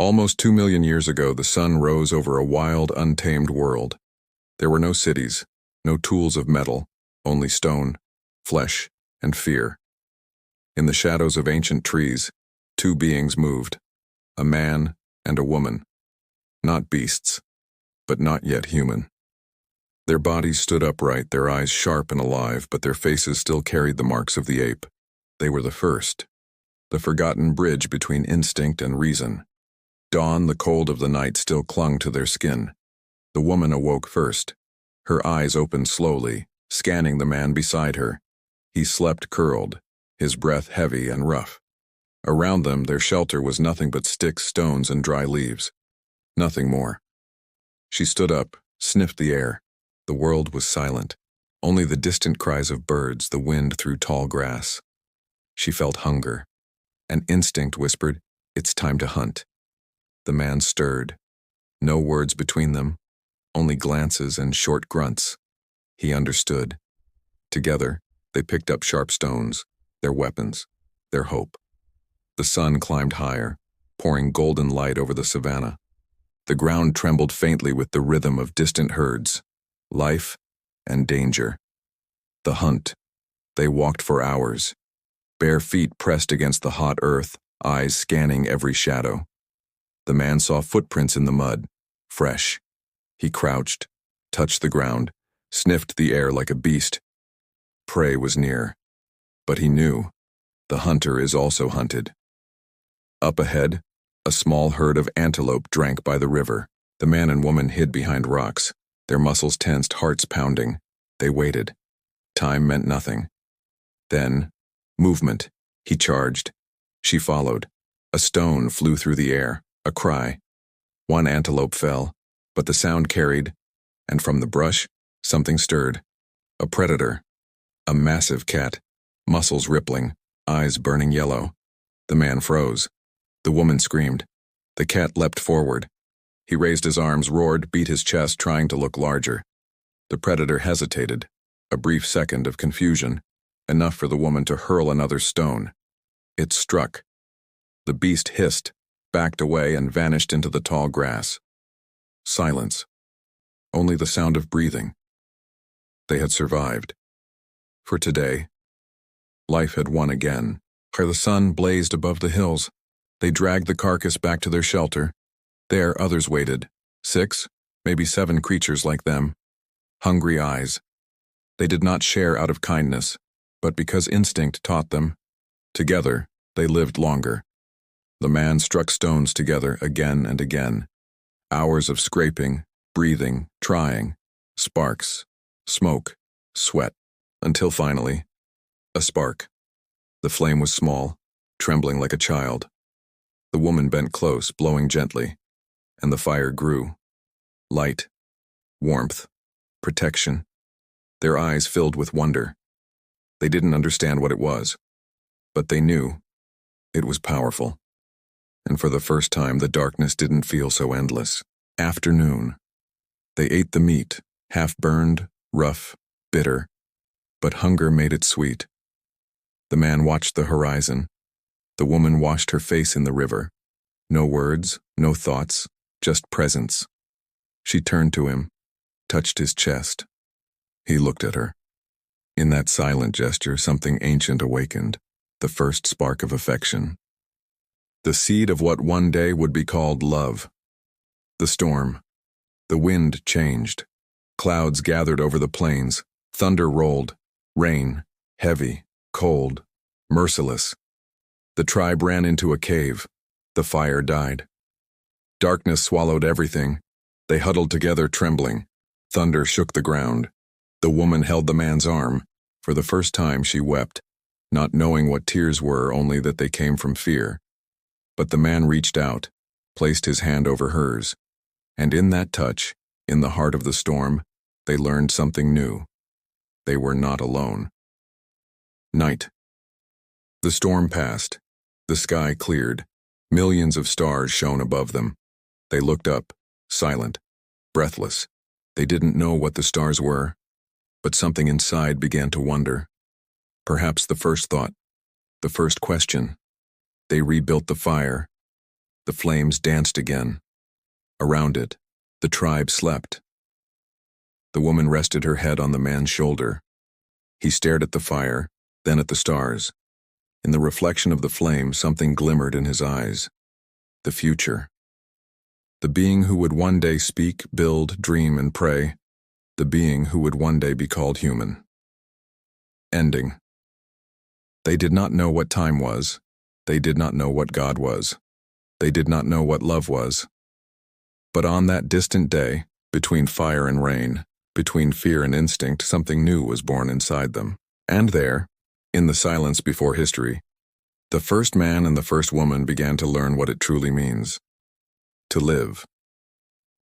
Almost 2 million years ago, the sun rose over a wild, untamed world. There were no cities, no tools of metal, only stone, flesh, and fear. In the shadows of ancient trees, two beings moved, a man and a woman. Not beasts, but not yet human. Their bodies stood upright, their eyes sharp and alive, but their faces still carried the marks of the ape. They were the first, the forgotten bridge between instinct and reason. Dawn, the cold of the night, still clung to their skin. The woman awoke first. Her eyes opened slowly, scanning the man beside her. He slept curled, his breath heavy and rough. Around them, their shelter was nothing but sticks, stones, and dry leaves. Nothing more. She stood up, sniffed the air. The world was silent. Only the distant cries of birds, the wind through tall grass. She felt hunger. An instinct whispered, "It's time to hunt." The man stirred. No words between them, only glances and short grunts. He understood. Together, they picked up sharp stones, their weapons, their hope. The sun climbed higher, pouring golden light over the savanna. The ground trembled faintly with the rhythm of distant herds, life and danger. The hunt. They walked for hours, bare feet pressed against the hot earth, eyes scanning every shadow. The man saw footprints in the mud, fresh. He crouched, touched the ground, sniffed the air like a beast. Prey was near. But he knew, the hunter is also hunted. Up ahead, a small herd of antelope drank by the river. The man and woman hid behind rocks, their muscles tensed, hearts pounding. They waited. Time meant nothing. Then, movement. He charged. She followed. A stone flew through the air, a cry. One antelope fell, but the sound carried, and from the brush, something stirred. A predator. A massive cat, muscles rippling, eyes burning yellow. The man froze. The woman screamed. The cat leapt forward. He raised his arms, roared, beat his chest, trying to look larger. The predator hesitated, a brief second of confusion, enough for the woman to hurl another stone. It struck. The beast hissed, backed away, and vanished into the tall grass. Silence. Only the sound of breathing. They had survived. For today, life had won again. Where the sun blazed above the hills, they dragged the carcass back to their shelter. There others waited, 6, maybe 7 creatures like them. Hungry eyes. They did not share out of kindness, but because instinct taught them. Together, they lived longer. The man struck stones together again and again. Hours of scraping, breathing, trying. Sparks, smoke, sweat, until finally, a spark. The flame was small, trembling like a child. The woman bent close, blowing gently, and the fire grew. Light, warmth, protection. Their eyes filled with wonder. They didn't understand what it was, but they knew it was powerful. And for the first time, the darkness didn't feel so endless. Afternoon. They ate the meat, half-burned, rough, bitter, but hunger made it sweet. The man watched the horizon. The woman washed her face in the river. No words, no thoughts, just presence. She turned to him, touched his chest. He looked at her. In that silent gesture, something ancient awakened, the first spark of affection. The seed of what one day would be called love. The storm. The wind changed. Clouds gathered over the plains. Thunder rolled. Rain, heavy, cold, merciless. The tribe ran into a cave. The fire died. Darkness swallowed everything. They huddled together, trembling. Thunder shook the ground. The woman held the man's arm. For the first time she wept, not knowing what tears were, only that they came from fear. But the man reached out, placed his hand over hers. And in that touch, in the heart of the storm, they learned something new. They were not alone. Night. The storm passed. The sky cleared. Millions of stars shone above them. They looked up, silent, breathless. They didn't know what the stars were, but something inside began to wonder. Perhaps the first thought, the first question. They rebuilt the fire. The flames danced again. Around it, the tribe slept. The woman rested her head on the man's shoulder. He stared at the fire, then at the stars. In the reflection of the flame, something glimmered in his eyes. The future. The being who would one day speak, build, dream, and pray. The being who would one day be called human. Ending. They did not know what time was. They did not know what God was. They did not know what love was. But on that distant day, between fire and rain, between fear and instinct, something new was born inside them. And there, in the silence before history, the first man and the first woman began to learn what it truly means. To live.